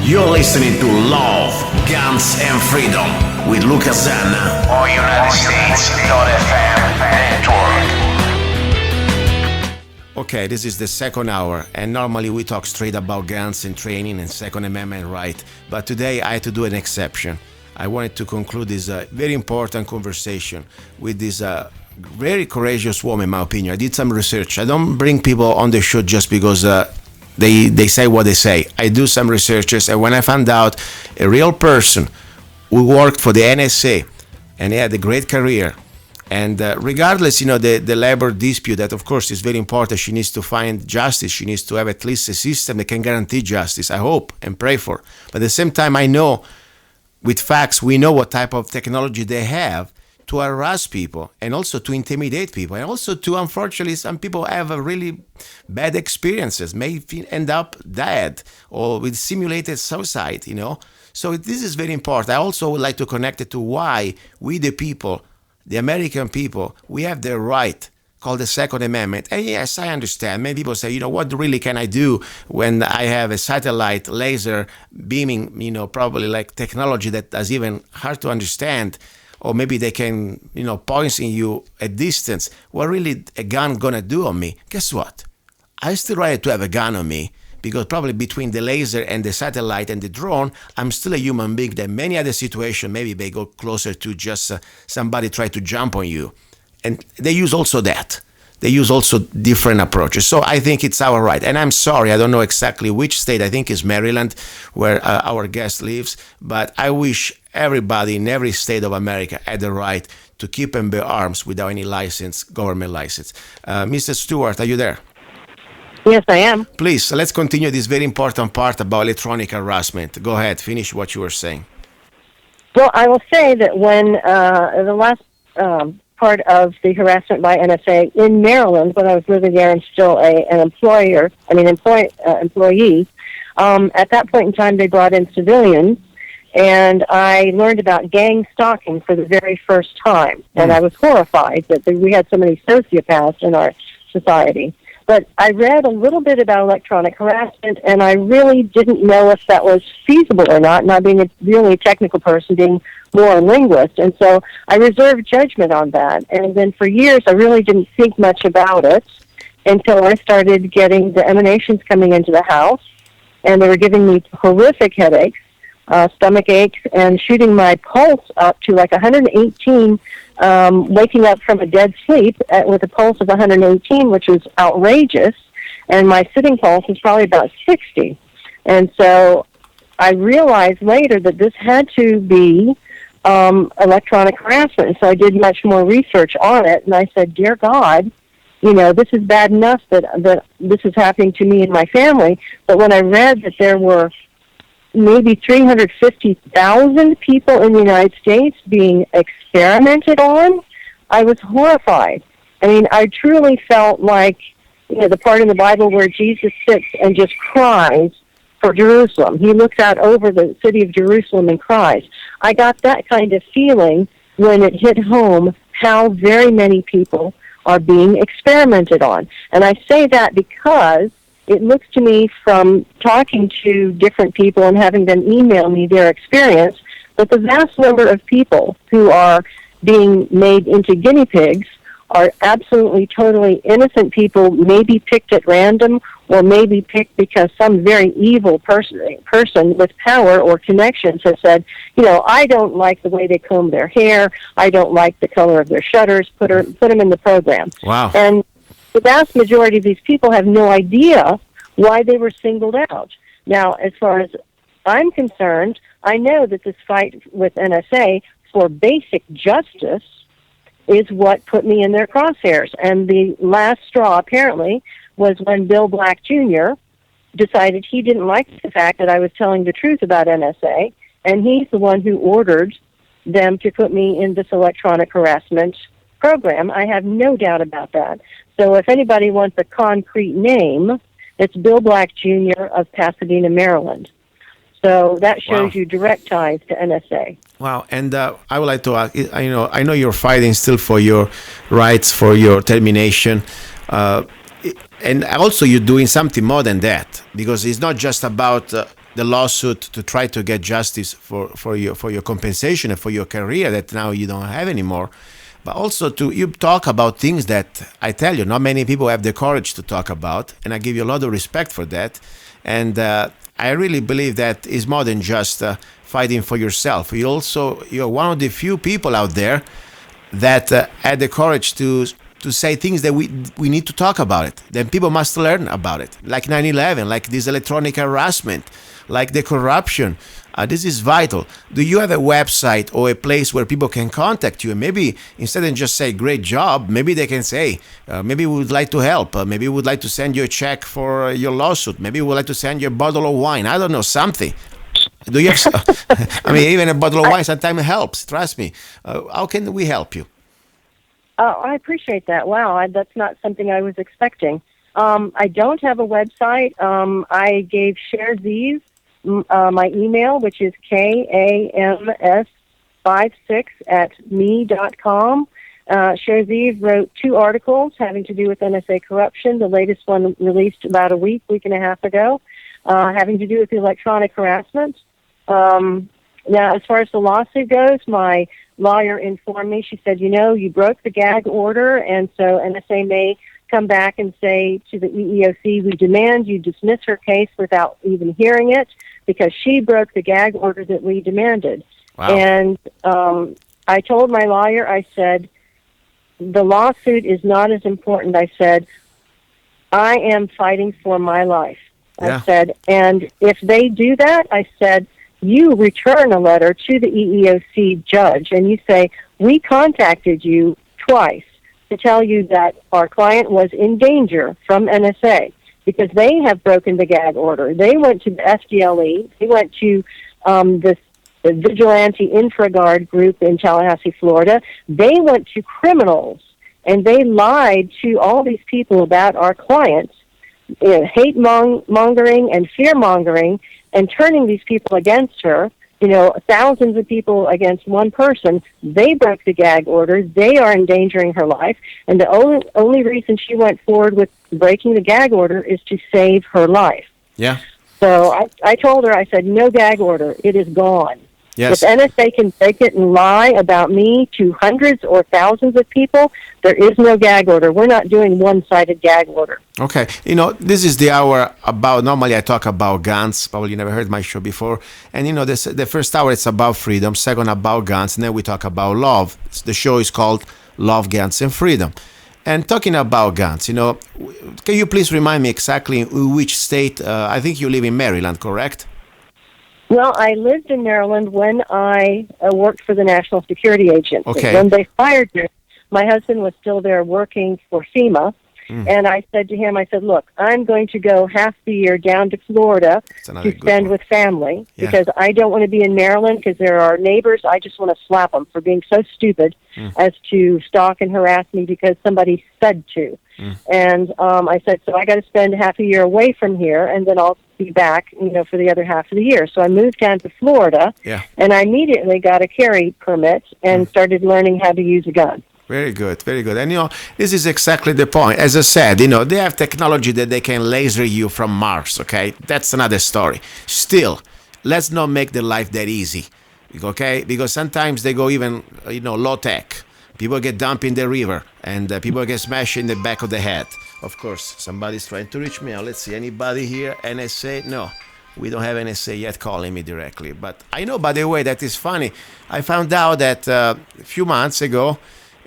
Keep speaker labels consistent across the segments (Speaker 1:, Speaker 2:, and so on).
Speaker 1: You're listening to Love, Guns and Freedom with Luca Zanna on United States.fm network. Okay, this is the second hour, and normally we talk straight about guns and training and Second Amendment right, but today I had to do an exception. I wanted to conclude this very important conversation with this very courageous woman, in my opinion. I did some research. I don't bring people on the show just because they say what they say. I do some researches, and when I found out a real person who worked for the NSA and he had a great career, and regardless, the labor dispute, that of course is very important. She needs to find justice. She needs to have at least a system that can guarantee justice, I hope and pray for. But at the same time, I know with facts, we know what type of technology they have to harass people and also to intimidate people, and also to, unfortunately, some people have a really bad experiences, may end up dead or with simulated suicide, So this is very important. I also would like to connect it to why we, the people, the American people, we have the right called the Second Amendment. And yes, I understand. Many people say, what really can I do when I have a satellite laser beaming, probably like technology that is even hard to understand. Or maybe they can, poison you at distance. What really a gun gonna do on me? Guess what? I still rather to have a gun on me, because probably between the laser and the satellite and the drone, I'm still a human being. That many other situations, maybe they go closer to just somebody try to jump on you. And they use also that. They use also different approaches. So I think it's our right. And I'm sorry, I don't know exactly which state. I think it's Maryland, where our guest lives. But I wish everybody in every state of America had the right to keep and bear arms without any license, government license. Mr. Stewart, are you there?
Speaker 2: Yes, I am.
Speaker 1: Please, let's continue this very important part about electronic harassment. Go ahead, finish what you were saying.
Speaker 2: Well, I will say that when the last part of the harassment by NSA in Maryland, when I was living there and still an employee. At that point in time, they brought in civilians, and I learned about gang stalking for the very first time. And I was horrified that we had so many sociopaths in our society. But I read a little bit about electronic harassment, and I really didn't know if that was feasible or not being a really technical person, being more a linguist. And so I reserved judgment on that. And then for years, I really didn't think much about it until I started getting the emanations coming into the house, and they were giving me horrific headaches, stomach aches, and shooting my pulse up to like 118, waking up from a dead sleep with a pulse of 118, which was outrageous, and my sitting pulse was probably about 60. And so I realized later that this had to be electronic harassment, and so I did much more research on it, and I said, dear God, this is bad enough that this is happening to me and my family, but when I read that there were maybe 350,000 people in the United States being experimented on, I was horrified. I mean, I truly felt like, the part in the Bible where Jesus sits and just cries for Jerusalem. He looks out over the city of Jerusalem and cries. I got that kind of feeling when it hit home how very many people are being experimented on. And I say that because it looks to me, from talking to different people and having them email me their experience, that the vast number of people who are being made into guinea pigs are absolutely, totally innocent people, maybe picked at random, or maybe picked because some very evil person with power or connections has said, I don't like the way they comb their hair, I don't like the color of their shutters, put them in the program.
Speaker 1: Wow.
Speaker 2: And the vast majority of these people have no idea why they were singled out. Now, as far as I'm concerned, I know that this fight with NSA for basic justice is what put me in their crosshairs. And the last straw, apparently, was when Bill Black Jr. decided he didn't like the fact that I was telling the truth about NSA, and he's the one who ordered them to put me in this electronic harassment program. I have no doubt about that. So if anybody wants a concrete name, it's Bill Black Jr. of Pasadena, Maryland. So that shows you direct ties to NSA.
Speaker 1: Wow, and I would like to ask, I know you're fighting still for your rights, for your termination, and also you're doing something more than that, because it's not just about the lawsuit to try to get justice for your compensation and for your career that now you don't have anymore. But also you talk about things that I tell you, not many people have the courage to talk about, and I give you a lot of respect for that. And I really believe that is more than just fighting for yourself. You're one of the few people out there that had the courage to say things that we need to talk about it. Then people must learn about it, like 9/11, like this electronic harassment, like the corruption. This is vital. Do you have a website or a place where people can contact you? And maybe instead of just say great job, maybe they can say, maybe we would like to help. Maybe we would like to send you a check for your lawsuit. Maybe we would like to send you a bottle of wine. I don't know, something. Do you have? I mean, even a bottle of wine sometimes helps. Trust me. How can we help you?
Speaker 2: I appreciate that. Wow, that's not something I was expecting. I don't have a website. I gave Sharziz my email, which is kams56@me.com. Sharziz wrote 2 articles having to do with NSA corruption. The latest one released about a week and a half ago, having to do with electronic harassment. Now, as far as the lawsuit goes, my lawyer informed me. She said, you broke the gag order, and so NSA may come back and say to the EEOC, we demand you dismiss her case without even hearing it, because she broke the gag order that we demanded.
Speaker 1: Wow.
Speaker 2: And I told my lawyer, I said, the lawsuit is not as important. I said, I am fighting for my life.
Speaker 1: Yeah.
Speaker 2: I said, and if they do that, I said, you return a letter to the EEOC judge and you say, we contacted you twice to tell you that our client was in danger from NSA because they have broken the gag order. They went to the FDLE. They went to the Vigilante Infraguard group in Tallahassee, Florida. They went to criminals, and they lied to all these people about our clients, hate mongering and fear mongering, and turning these people against her. Thousands of people against one person. They broke the gag order. They are endangering her life. And the only reason she went forward with breaking the gag order is to save her life.
Speaker 1: Yeah.
Speaker 2: So I told her, I said, no gag order. It is gone.
Speaker 1: Yes.
Speaker 2: If NSA can break it and lie about me to hundreds or thousands of people, there is no gag order. We're not doing one-sided gag order.
Speaker 1: Okay. This is the hour about, normally I talk about guns. Probably you never heard my show before. And, the first hour it's about freedom, second about guns, and then we talk about love. The show is called Love, Guns, and Freedom. And talking about guns, can you please remind me exactly in which state? I think you live in Maryland, correct?
Speaker 2: Well, I lived in Maryland when I worked for the National Security Agency.
Speaker 1: Okay.
Speaker 2: When they fired me, my husband was still there working for FEMA. And I said to him, look, I'm going to go half the year down to Florida to spend with family because I don't want to be in Maryland because there are neighbors. I just want to slap them for being so stupid as to stalk and harass me because somebody said to. And I said, so I got to spend half a year away from here, and then I'll be back, for the other half of the year. So I moved down to Florida, and I immediately got a carry permit and started learning how to use a gun.
Speaker 1: Very good, very good. And, this is exactly the point. As I said, they have technology that they can laser you from Mars, okay? That's another story. Still, let's not make their life that easy, okay? Because sometimes they go even, low-tech. People get dumped in the river, and people get smashed in the back of the head. Of course, somebody's trying to reach me. Now, let's see, anybody here? NSA? No, we don't have NSA yet calling me directly. But I know, by the way, that is funny. I found out that a few months ago,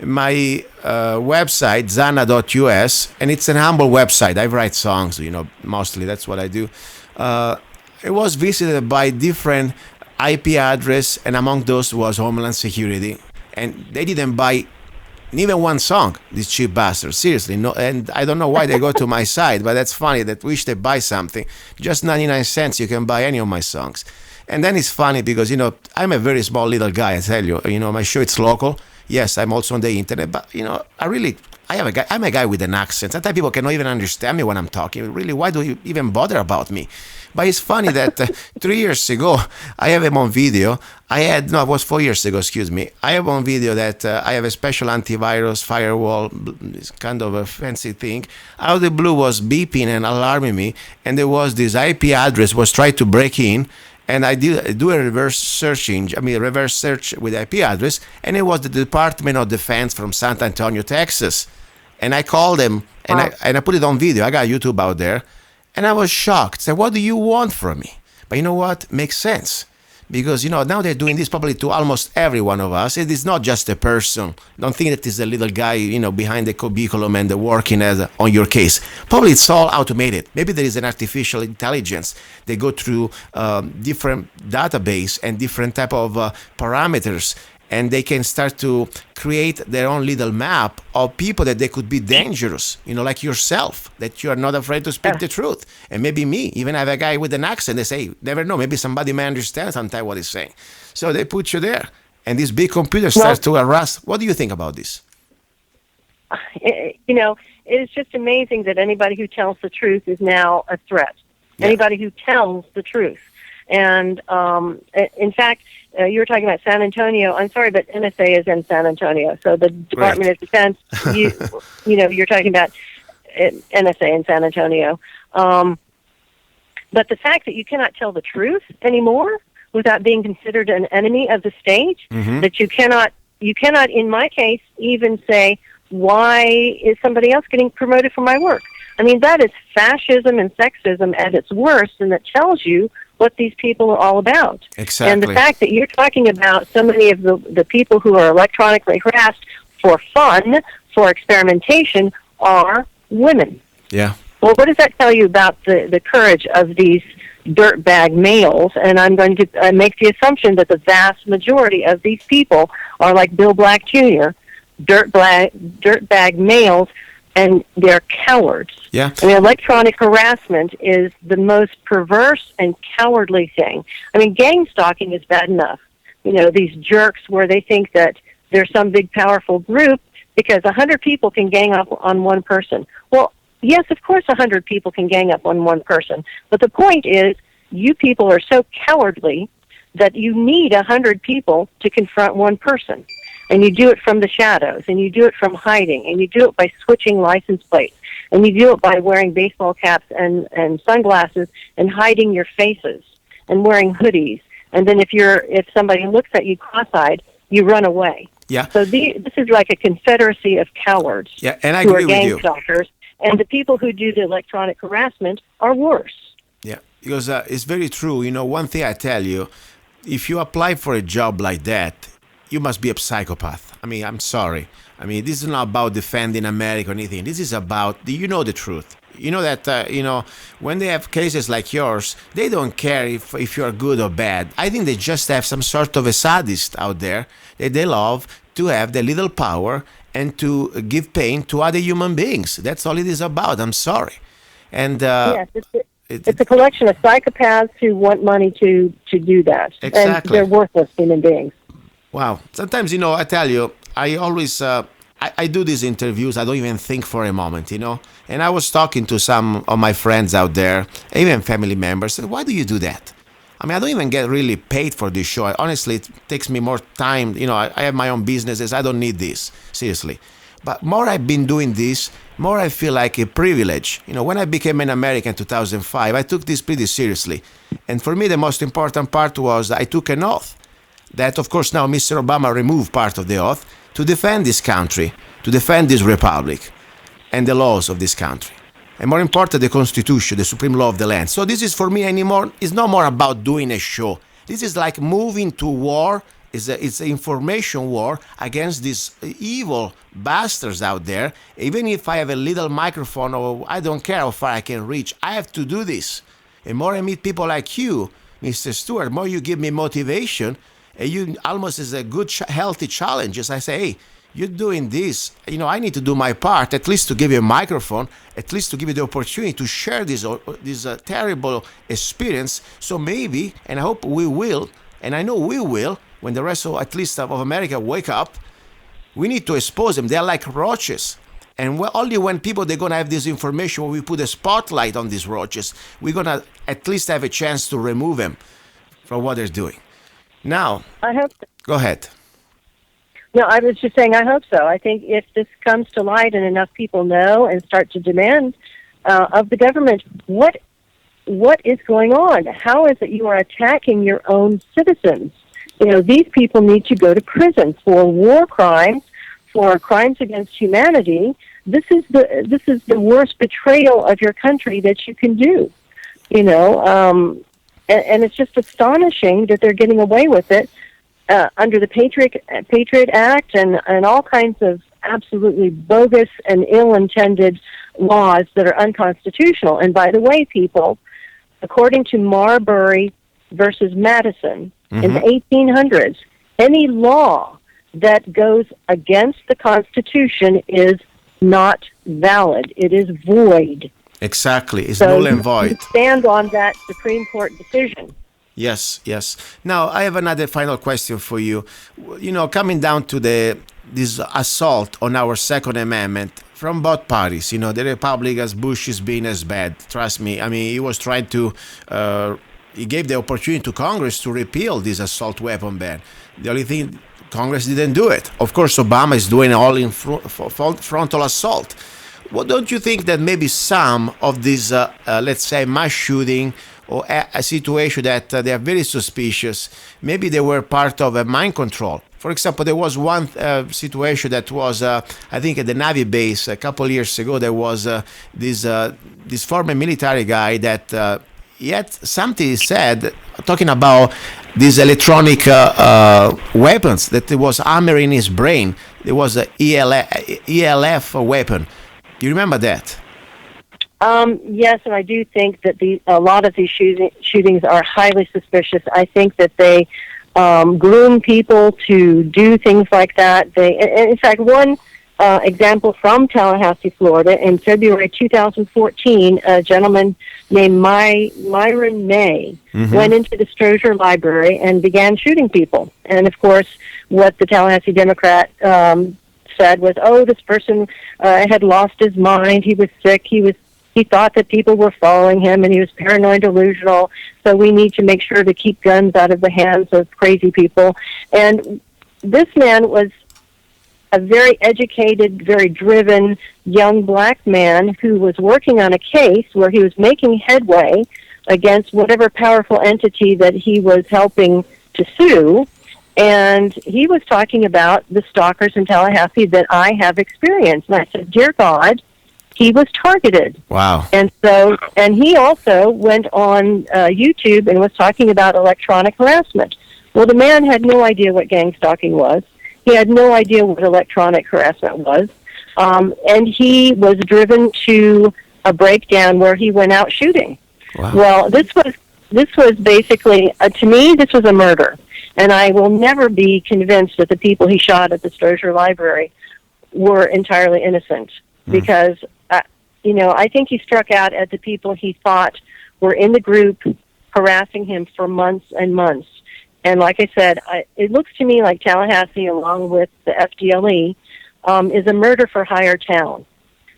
Speaker 1: my website, zanna.us, and it's an humble website. I write songs, mostly. That's what I do. It was visited by different IP address, and among those was Homeland Security. And they didn't buy even one song, these cheap bastards. Seriously, no. And I don't know why they go to my site, but that's funny. That wish they buy something. Just 99 cents, you can buy any of my songs. And then it's funny because, I'm a very small little guy, I tell you. My show, it's local. Yes, I'm also on the internet, but, I'm a guy with an accent. Sometimes people cannot even understand me when I'm talking. Really, why do you even bother about me? But it's funny that 3 years ago, I have him on video. No, it was 4 years ago, excuse me. I have on video that I have a special antivirus firewall, this kind of a fancy thing. Out of the blue was beeping and alarming me, and there was this IP address was trying to break in, and I do a reverse search with IP address, and it was the Department of Defense from San Antonio, Texas. And I called them, and I put it on video. I got YouTube out there, and I was shocked. Said, "What do you want from me?" But you know what? Makes sense. Because, now they're doing this probably to almost every one of us. It is not just a person. Don't think that it's a little guy, behind the cubicule and working on your case. Probably it's all automated. Maybe there is an artificial intelligence. They go through different database and different type of parameters, and they can start to create their own little map of people that they could be dangerous, like yourself, that you are not afraid to speak the truth. And maybe me, even I have a guy with an accent, they say, never know, maybe somebody may understand sometimes what he's saying. So they put you there, and this big computer starts to harass. What do you think about this?
Speaker 2: It's just amazing that anybody who tells the truth is now a threat. Yeah. Anybody who tells the truth. And in fact, you were talking about San Antonio. I'm sorry, but NSA is in San Antonio. So the Department of Defense, you're talking about NSA in San Antonio. But the fact that you cannot tell the truth anymore without being considered an enemy of the state, that you cannot, in my case, even say, why is somebody else getting promoted for my work? I mean, that is fascism and sexism at its worst, and that tells you what these people are all about.
Speaker 1: Exactly.
Speaker 2: And the fact that you're talking about so many of the people who are electronically harassed for fun, for experimentation, are women.
Speaker 1: Yeah.
Speaker 2: Well, what does that tell you about the courage of these dirtbag males? And I'm going to make the assumption that the vast majority of these people are like Bill Black Jr., dirtbag males, and they're cowards.
Speaker 1: Yeah.
Speaker 2: I mean, electronic harassment is the most perverse and cowardly thing. I mean, gang stalking is bad enough. These jerks where they think that there's some big, powerful group because 100 people can gang up on one person. Well, yes, of course 100 people can gang up on one person. But the point is, you people are so cowardly that you need 100 people to confront one person. And you do it from the shadows, and you do it from hiding, and you do it by switching license plates, and you do it by wearing baseball caps and sunglasses and hiding your faces and wearing hoodies. And then if somebody looks at you cross-eyed, you run away.
Speaker 1: Yeah.
Speaker 2: So this is like a confederacy of cowards.
Speaker 1: Yeah, and I agree with you.
Speaker 2: Who are gang stalkers, and the people who do the electronic harassment are worse.
Speaker 1: Yeah, because it's very true. One thing I tell you, if you apply for a job like that, you must be a psychopath. I mean, I'm sorry. I mean, this is not about defending America or anything. This is about, the truth. You know that, when they have cases like yours, they don't care if you're good or bad. I think they just have some sort of a sadist out there that they love to have the little power and to give pain to other human beings. That's all it is about. I'm sorry. And
Speaker 2: yes, it's a collection of psychopaths who want money to do that.
Speaker 1: Exactly.
Speaker 2: And they're worthless human beings.
Speaker 1: Wow. Sometimes, I tell you, I always, I do these interviews. I don't even think for a moment, And I was talking to some of my friends out there, even family members. Said, why do you do that? I mean, I don't even get really paid for this show. Honestly, it takes me more time. I have my own businesses. I don't need this, seriously. But more I've been doing this, more I feel like a privilege. When I became an American in 2005, I took this pretty seriously. And for me, the most important part was I took an oath. That, of course, now Mr. Obama removed part of the oath to defend this country, to defend this republic and the laws of this country. And more important, the Constitution, the supreme law of the land. So this is for me anymore, it's not more about doing a show. This is like moving to war. It's an information war against these evil bastards out there. Even if I have a little microphone or I don't care how far I can reach, I have to do this. And more I meet people like you, Mr. Stewart, more you give me motivation. You almost as a good, healthy challenge. As I say, hey, you're doing this. I need to do my part, at least to give you a microphone, at least to give you the opportunity to share this terrible experience. So maybe, and I hope we will, and I know we will, when the rest of, at least of America, wake up, we need to expose them. They're like roaches. And only when people they're gonna have this information, when we put a spotlight on these roaches, we're gonna at least have a chance to remove them from what they're doing. Now,
Speaker 2: I hope so.
Speaker 1: Go ahead.
Speaker 2: No, I was just saying I hope so. I think if this comes to light and enough people know and start to demand of the government, what is going on? How is it you are attacking your own citizens? These people need to go to prison for war crimes, for crimes against humanity. This is the worst betrayal of your country that you can do. And it's just astonishing that they're getting away with it under the Patriot Act and all kinds of absolutely bogus and ill-intended laws that are unconstitutional. And by the way, people, according to Marbury versus Madison in the 1800s, any law that goes against the Constitution is not valid. It is void.
Speaker 1: Exactly. It's null and void.
Speaker 2: Stand on that Supreme Court decision.
Speaker 1: Yes. Now, I have another final question for you. Coming down to this assault on our Second Amendment from both parties, the Republicans, Bush is being as bad. Trust me. I mean, he was trying to, he gave the opportunity to Congress to repeal this assault weapon ban. The only thing, Congress didn't do it. Of course, Obama is doing all in frontal assault. Well, don't you think that maybe some of these, let's say, mass shooting or a situation that they are very suspicious, maybe they were part of a mind control? For example, there was one situation that was, I think, at the Navy base a couple of years ago. There was this former military guy that yet something said, talking about these electronic weapons, that it was hammering his brain. There was a ELF weapon. Do you remember that?
Speaker 2: Yes, and I do think that a lot of these shootings are highly suspicious. I think that they groom people to do things like that. In fact, one example from Tallahassee, Florida, in February 2014, a gentleman named Myron May went into the Strozier Library and began shooting people. And of course, what the Tallahassee Democrat said was, "Oh, this person had lost his mind. He was sick. He thought that people were following him, and he was paranoid, delusional. So we need to make sure to keep guns out of the hands of crazy people." And this man was a very educated, very driven young black man who was working on a case where he was making headway against whatever powerful entity that he was helping to sue. And he was talking about the stalkers in Tallahassee that I have experienced. And I said, "Dear God, he was targeted."
Speaker 1: Wow.
Speaker 2: And he also went on YouTube and was talking about electronic harassment. Well, the man had no idea what gang stalking was. He had no idea what electronic harassment was. And he was driven to a breakdown where he went out shooting.
Speaker 1: Wow.
Speaker 2: Well, this was basically, to me, this was a murder. And I will never be convinced that the people he shot at the Strozier Library were entirely innocent. Because, I think he struck out at the people he thought were in the group harassing him for months and months. And like I said, it looks to me like Tallahassee, along with the FDLE, is a murder for hire town.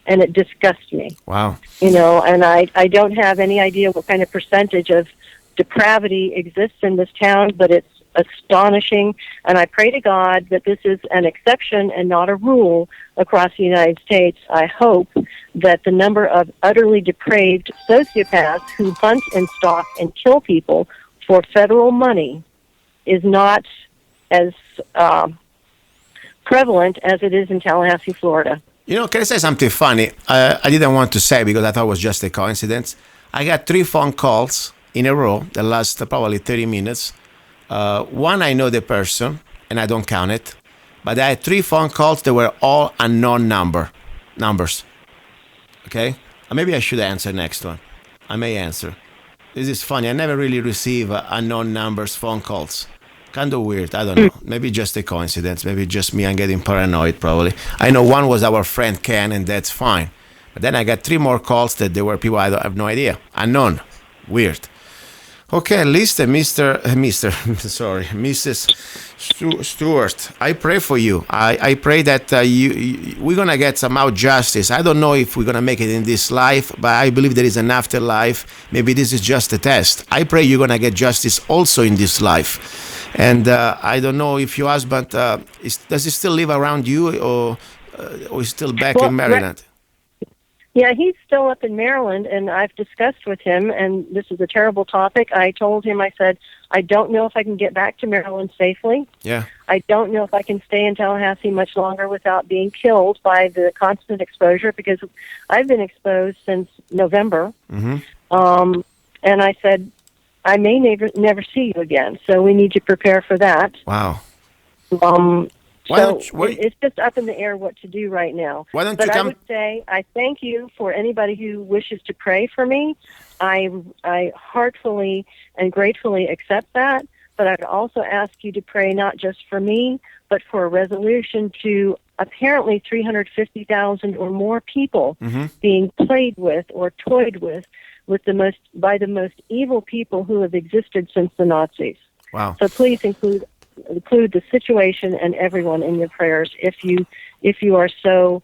Speaker 2: And it disgusts me.
Speaker 1: Wow.
Speaker 2: And I don't have any idea what kind of percentage of depravity exists in this town, but it's astonishing. And I pray to God that this is an exception and not a rule across the United States. I hope that the number of utterly depraved sociopaths who hunt and stalk and kill people for federal money is not as prevalent as it is in Tallahassee, Florida.
Speaker 1: Can I say something funny? I didn't want to say because I thought it was just a coincidence. I got 3 phone calls in a row that last probably 30 minutes. One, I know the person, and I don't count it. But I had 3 phone calls that were all unknown numbers. Okay? Maybe I should answer next one. I may answer. This is funny. I never really receive unknown numbers phone calls. Kind of weird. I don't know. Maybe just a coincidence. Maybe just me. I'm getting paranoid probably. I know one was our friend Ken, and that's fine. But then I got 3 more calls that there were people I have no idea. Unknown. Weird. Okay, listen, sorry, Mrs. Stewart, I pray for you. I pray that we're gonna get somehow justice. I don't know if we're gonna make it in this life, but I believe there is an afterlife. Maybe this is just a test. I pray you're gonna get justice also in this life. And I don't know if your husband does he still live around you, or is still back
Speaker 2: Well,
Speaker 1: in Maryland?
Speaker 2: Yeah, he's still up in Maryland, and I've discussed with him, and this is a terrible topic. I told him, I said, I don't know if I can get back to Maryland safely.
Speaker 1: Yeah.
Speaker 2: I don't know if I can stay in Tallahassee much longer without being killed by the constant exposure, because I've been exposed since November.
Speaker 1: Mm-hmm.
Speaker 2: And I said, I may never see you again, so we need to prepare for that.
Speaker 1: Wow.
Speaker 2: It's just up in the air what to do right now.
Speaker 1: Why don't
Speaker 2: but
Speaker 1: you come?
Speaker 2: I would say I thank you for anybody who wishes to pray for me. I heartfully and gratefully accept that. But I'd also ask you to pray not just for me, but for a resolution to apparently 350,000 or more people being played with or toyed with by the most evil people who have existed since the Nazis.
Speaker 1: Wow.
Speaker 2: So please include the situation and everyone in your prayers if you are so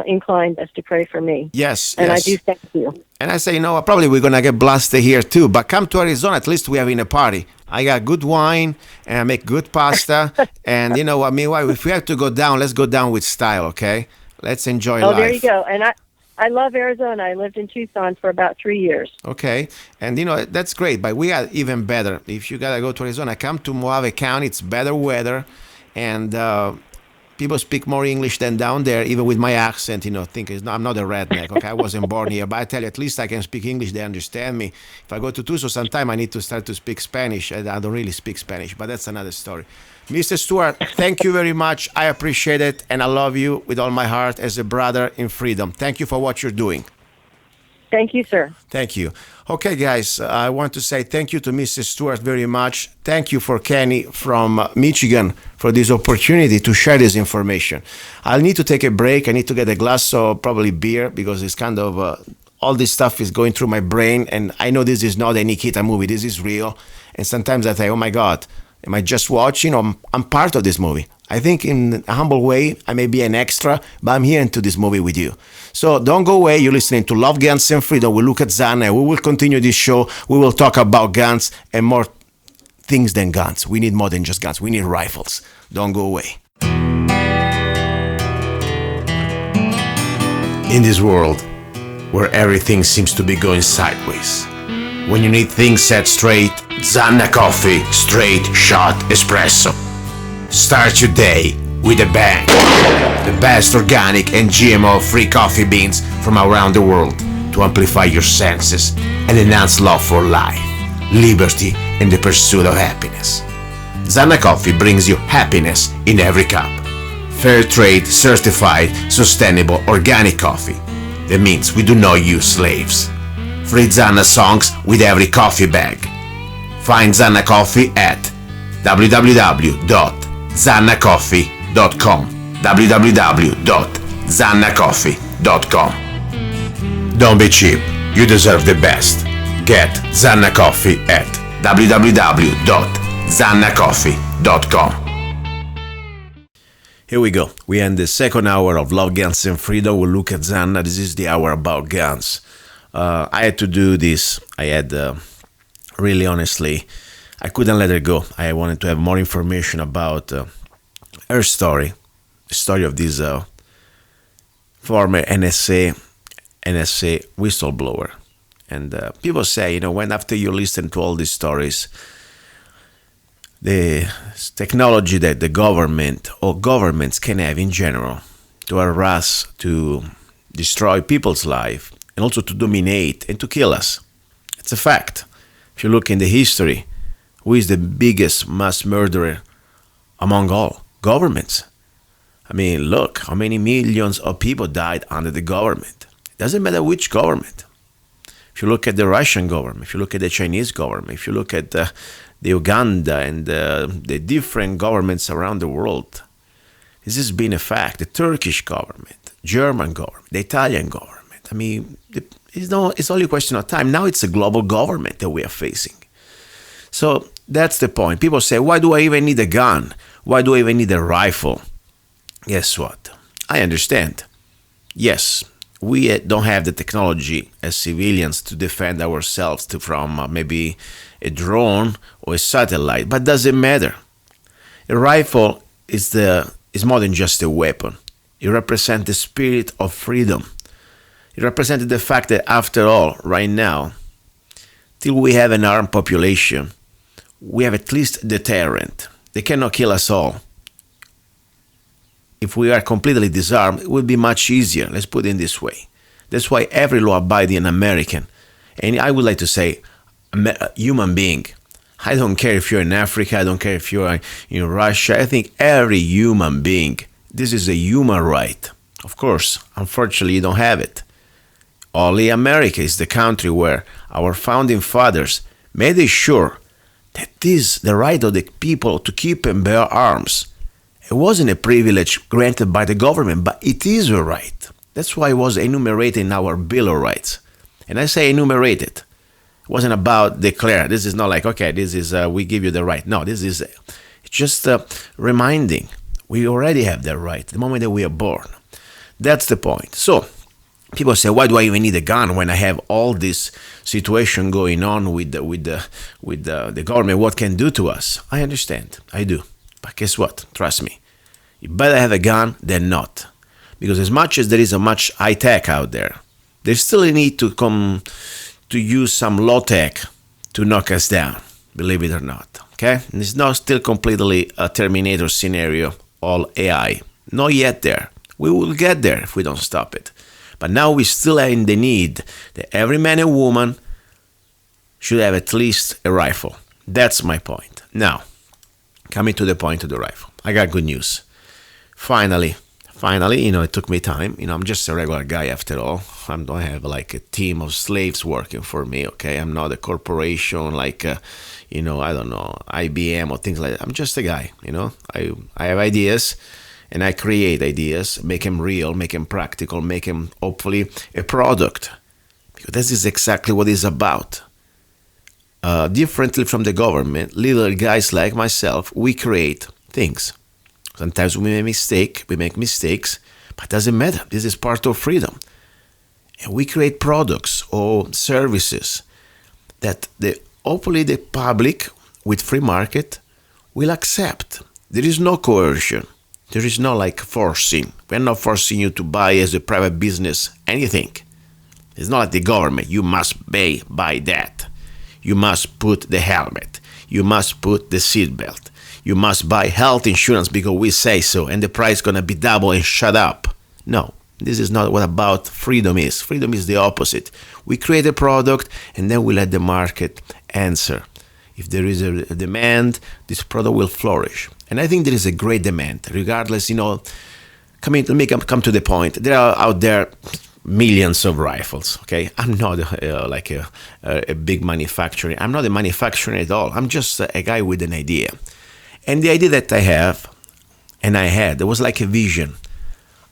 Speaker 2: inclined as to pray for me.
Speaker 1: Yes,
Speaker 2: and
Speaker 1: yes.
Speaker 2: I do thank you.
Speaker 1: And I say, probably we're going to get blasted here too, but come to Arizona, at least we're having a party. I got good wine, and I make good pasta, and meanwhile, if we have to go down, let's go down with style, okay? Let's enjoy life.
Speaker 2: Oh, there you go. And I love Arizona. I lived in Tucson for about 3 years.
Speaker 1: Okay, and that's great, but we are even better. If you gotta go to Arizona, come to Mojave County. It's better weather, and people speak more English than down there, even with my accent. I'm not a redneck. Okay, I wasn't born here, but I tell you, at least I can speak English. They understand me. If I go to Tucson, sometime I need to start to speak Spanish. I don't really speak Spanish, but that's another story. Mr. Stewart, thank you very much. I appreciate it, and I love you with all my heart as a brother in freedom. Thank you for what you're doing.
Speaker 2: Thank you, sir.
Speaker 1: Thank you. Okay, guys, I want to say thank you to Mrs. Stewart very much. Thank you for Kenny from Michigan for this opportunity to share this information. I'll need to take a break. I need to get a glass of probably beer because it's kind of all this stuff is going through my brain, and I know this is not a Nikita movie. This is real, and sometimes I think, oh my God, am I just watching, or I'm part of this movie? I think in a humble way, I may be an extra, but I'm here into this movie with you. So don't go away. You're listening to Love, Guns, and Freedom with Luca Zanna. We will continue this show. We will talk about guns and more things than guns. We need more than just guns. We need rifles. Don't go away. In this world where everything seems to be going sideways, when you need things set straight, Zanna Coffee Straight Shot Espresso. Start your day with a bang. The best organic and GMO-free coffee beans from around the world to amplify your senses and enhance love for life, liberty, and the pursuit of happiness. Zanna Coffee brings you happiness in every cup. Fair trade, certified, sustainable, organic coffee. That means we do not use slaves. Free Zanna songs with every coffee bag. Find Zanna Coffee at www.zannacoffee.com www.zannacoffee.com. Don't be cheap, you deserve the best. Get Zanna Coffee at www.zannacoffee.com. Here we go. We end the second hour of Love, Guns, and Freedom with Luca Zanna. This is the hour about guns. I had to do this. I had, really honestly, I couldn't let her go. I wanted to have more information about her story, the story of this former NSA whistleblower. And people say, when after you listen to all these stories, the technology that the government or governments can have in general to harass, to destroy people's life, and also to dominate and to kill us. It's a fact. If you look in the history, who is the biggest mass murderer among all? Governments. I mean, look, how many millions of people died under the government. It doesn't matter which government. If you look at the Russian government, if you look at the Chinese government, if you look at the Uganda and the different governments around the world, this has been a fact. The Turkish government, German government, the Italian government. I mean, it's only a question of time. Now it's a global government that we are facing. So that's the point. People say, why do I even need a gun? Why do I even need a rifle? Guess what? I understand. Yes, we don't have the technology as civilians to defend ourselves from maybe a drone or a satellite, but doesn't matter. A rifle is more than just a weapon. It represents the spirit of freedom. It represents the fact that after all, right now, till we have an armed population, we have at least a deterrent. They cannot kill us all. If we are completely disarmed, it would be much easier. Let's put it in this way. That's why every law-abiding American, and I would like to say a human being, I don't care if you're in Africa, I don't care if you're in Russia, I think every human being, this is a human right. Of course, unfortunately, you don't have it. Only America is the country where our founding fathers made it sure that this is the right of the people to keep and bear arms. It wasn't a privilege granted by the government, but it is a right. That's why it was enumerated in our Bill of Rights. And I say enumerated. It wasn't about declare. This is not like, okay, this is, we give you the right. No, this is just reminding. We already have that right the moment that we are born. That's the point. So, people say, why do I even need a gun when I have all this situation going on with the government? What can do to us? I understand. I do. But guess what? Trust me. You better have a gun than not. Because as much as there is a much high tech out there, there's still a need to come to use some low tech to knock us down, believe it or not. Okay? And it's not still completely a Terminator scenario, all AI. Not yet there. We will get there if we don't stop it. But now we still are in the need that every man and woman should have at least a rifle. That's my point. Now, coming to the point of the rifle. I got good news. Finally, it took me time. I'm just a regular guy after all. I don't have like a team of slaves working for me, okay? I'm not a corporation like, I don't know, IBM or things like that. I'm just a guy, I have ideas and I create ideas, make them real, make them practical, make them hopefully a product. Because this is exactly what it's about. Differently from the government, little guys like myself, we create things. Sometimes we make mistakes, but it doesn't matter. This is part of freedom. And we create products or services that hopefully the public with free market will accept. There is no coercion. There is no like forcing. We're not forcing you to buy as a private business anything. It's not like the government. You must buy that. You must put the helmet. You must put the seatbelt. You must buy health insurance because we say so, and the price is going to be double and shut up. No, this is not what about freedom is. Freedom is the opposite. We create a product, and then we let the market answer. If there is a demand, this product will flourish. And I think there is a great demand, regardless, let me come to the point. There are out there millions of rifles, okay? I'm not a big manufacturer. I'm not a manufacturer at all. I'm just a guy with an idea. And the idea that I have, and I had, there was like a vision.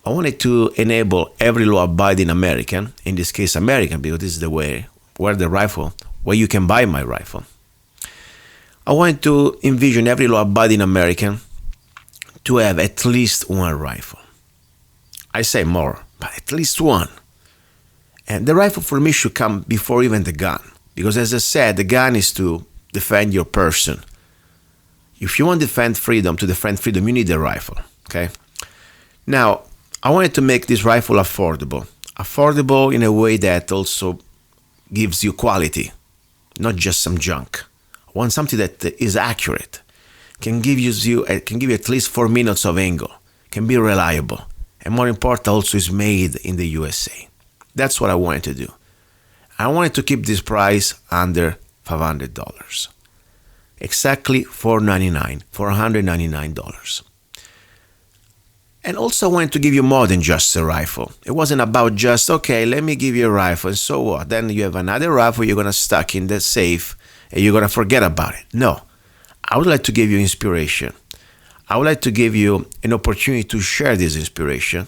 Speaker 1: I wanted to enable every law-abiding American, in this case American, because this is the way, where you can buy my rifle. I wanted to envision every law-abiding American to have at least one rifle. I say more, but at least one. And the rifle for me should come before even the gun. Because as I said, the gun is to defend your person. If you want to defend freedom, you need a rifle, okay? Now, I wanted to make this rifle affordable. Affordable in a way that also gives you quality, not just some junk. I want something that is accurate, can give you at least 4 minutes of angle, can be reliable, and more important, also is made in the USA. That's what I wanted to do. I wanted to keep this price under $500. Exactly $499. And also I wanted to give you more than just a rifle. It wasn't about just, okay, let me give you a rifle, and so what? Then you have another rifle you're going to stuck in the safe, and you're going to forget about it. No. I would like to give you inspiration. I would like to give you an opportunity to share this inspiration,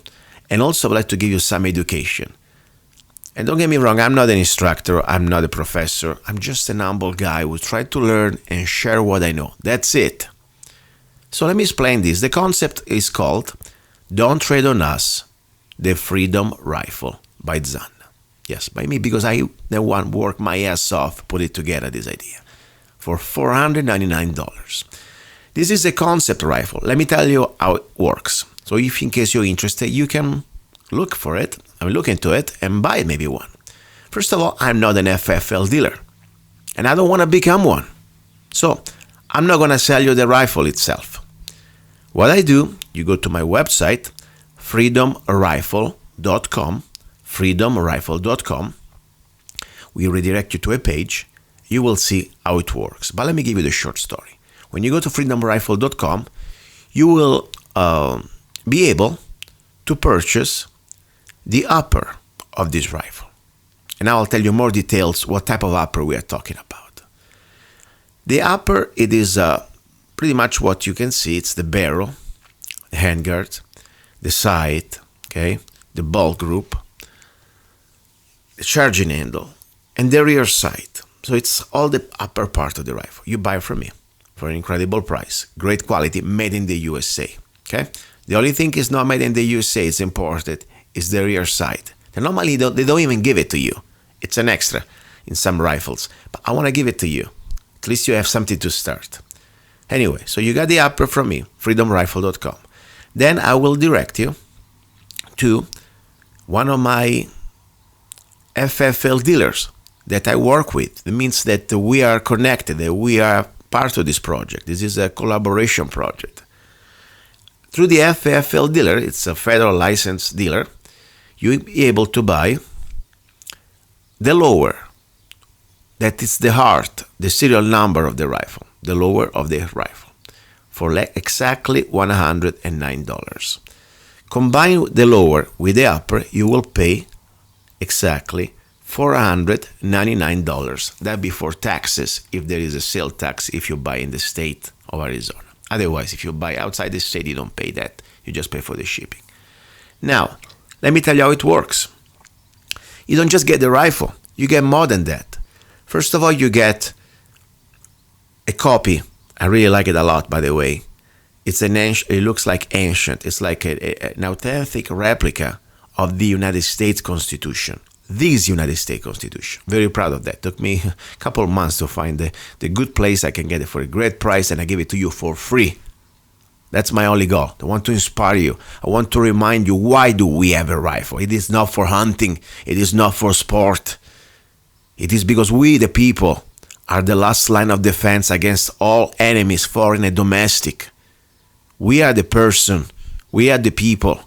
Speaker 1: and also I would like to give you some education. And don't get me wrong, I'm not an instructor, I'm not a professor, I'm just an humble guy who tried to learn and share what I know. That's it. So let me explain this. The concept is called Don't Trade on Us, the Freedom Rifle by Zanna. Yes, by me, because I, the one, worked my ass off, put it together, this idea, for $499. This is a concept rifle. Let me tell you how it works. So if in case you're interested, you can look for it, look into it, and buy maybe one. First of all, I'm not an FFL dealer, and I don't want to become one. So I'm not going to sell you the rifle itself. What I do, you go to my website, freedomrifle.com, freedomrifle.com. We redirect you to a page. You will see how it works. But let me give you the short story. When you go to freedomrifle.com, you will be able to purchase the upper of this rifle. And I'll tell you more details what type of upper we are talking about. The upper, it is pretty much what you can see. It's the barrel, the handguard, the sight, okay, the bolt group, the charging handle, and the rear sight. So it's all the upper part of the rifle. You buy from me for an incredible price, great quality, made in the USA. Okay. The only thing is not made in the USA, it's imported, is the rear sight. And normally they don't even give it to you. It's an extra in some rifles, but I want to give it to you. At least you have something to start. Anyway, so you got the upper from me, freedomrifle.com. Then I will direct you to one of my FFL dealers that I work with. It means that we are connected, that we are part of this project. This is a collaboration project. Through the FFL dealer, it's a federal licensed dealer, you'll be able to buy the lower, that is the heart, the serial number of the rifle, the lower of the rifle, for exactly $109. Combine the lower with the upper, you will pay exactly $499. That before taxes, if there is a sale tax, if you buy in the state of Arizona. Otherwise, if you buy outside the state, you don't pay that. You just pay for the shipping. Now, let me tell you how it works. You don't just get the rifle. You get more than that. First of all, you get a copy. I really like it a lot, by the way. It looks like ancient. It's like an authentic replica of the United States Constitution. This United States Constitution. Very proud of that. Took me a couple of months to find the good place I can get it for a great price, and I give it to you for free. That's my only goal. I want to inspire you. I want to remind you, why do we have a rifle? It is not for hunting. It is not for sport. It is because we, the people, are the last line of defense against all enemies, foreign and domestic. We are the person, we are the people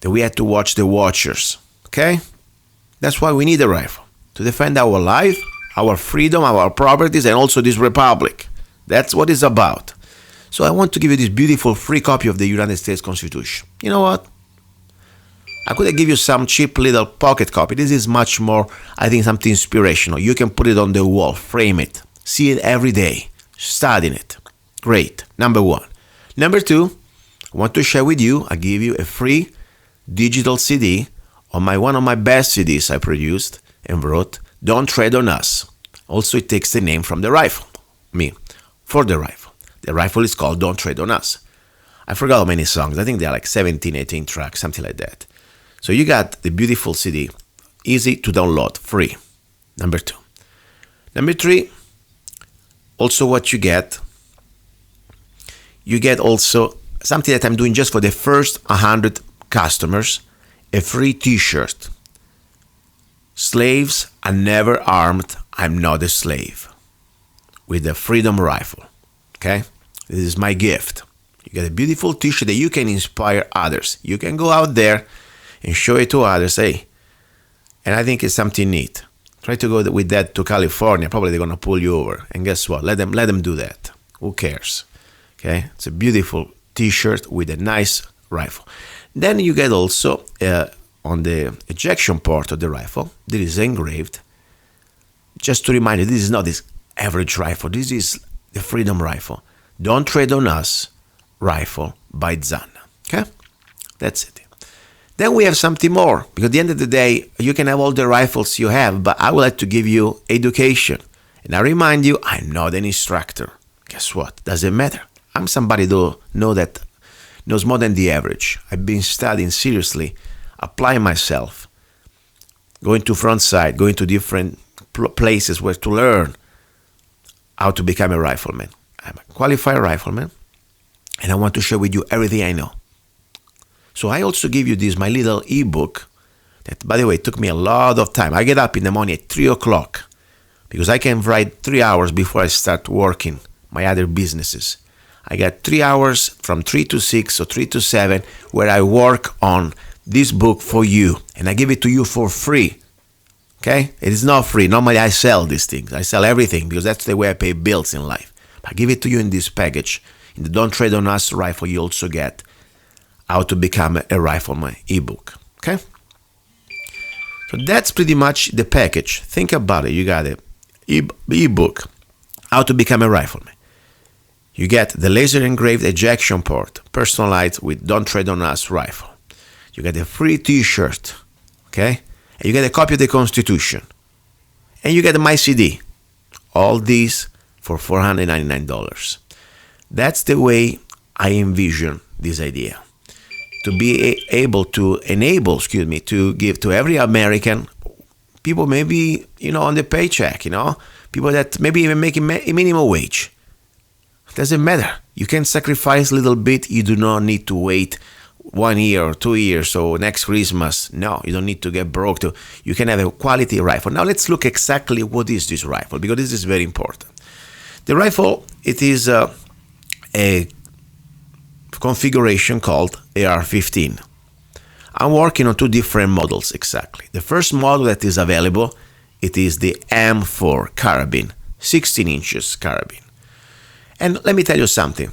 Speaker 1: that we have to watch the watchers. Okay? That's why we need a rifle. To defend our life, our freedom, our properties, and also this republic. That's what it's about. So I want to give you this beautiful free copy of the United States Constitution. You know what? I could give you some cheap little pocket copy. This is much more, I think, something inspirational. You can put it on the wall, frame it, see it every day, studying it. Great. Number one. Number two, I want to share with you, I give you a free digital CD on one of my best CDs I produced and wrote, Don't Trade on Us. Also, it takes the name from the rifle, me, for the rifle. The rifle is called Don't Trade on Us. I forgot how many songs. I think there are like 17, 18 tracks, something like that. So you got the beautiful CD, easy to download, free. Number two. Number three, also what you get also something that I'm doing just for the first 100 customers, a free t-shirt. Slaves are never armed, I'm not a slave. With the Freedom Rifle. Okay? This is my gift. You get a beautiful t-shirt that you can inspire others. You can go out there and show it to others. Hey, and I think it's something neat. Try to go with that to California. Probably they're going to pull you over. And guess what? Let them do that. Who cares? Okay? It's a beautiful t-shirt with a nice rifle. Then you get also on the ejection port of the rifle, this is engraved. Just to remind you, this is not this average rifle. This is the Freedom Rifle. Don't Trade on Us rifle by Zanna. Okay? That's it. Then we have something more, because at the end of the day, you can have all the rifles you have, but I would like to give you education. And I remind you, I'm not an instructor. Guess what? Doesn't matter. I'm somebody who knows more than the average. I've been studying seriously, applying myself, going to front side, going to different places where to learn how to become a rifleman. I'm a qualified rifleman, and I want to share with you everything I know. So I also give you this, my little ebook, that, by the way, took me a lot of time. I get up in the morning at 3 o'clock because I can write 3 hours before I start working my other businesses. I got 3 hours from 3 to 6 or 3 to 7 where I work on this book for you, and I give it to you for free. Okay? It is not free. Normally I sell these things. I sell everything because that's the way I pay bills in life. I give it to you in this package. In the Don't Trade on Us rifle, you also get How to Become a Rifleman ebook. Okay? So that's pretty much the package. Think about it. You got an ebook, How to Become a Rifleman. You get the laser engraved ejection port, personalized with Don't Trade on Us rifle. You get a free t-shirt, okay? And you get a copy of the Constitution. And you get my CD. All these for $499. That's the way I envision this idea. To be able to to give to every American, people maybe, on the paycheck, people that maybe even making minimum wage. It doesn't matter. You can sacrifice a little bit. You do not need to wait 1 year or 2 years or next Christmas. No, you don't need to get broke. You can have a quality rifle. Now let's look exactly what is this rifle, because this is very important. The rifle, it is a configuration called AR-15. I'm working on 2 different models exactly. The first model that is available, it is the M4 carabine, 16 inches carabine. And let me tell you something.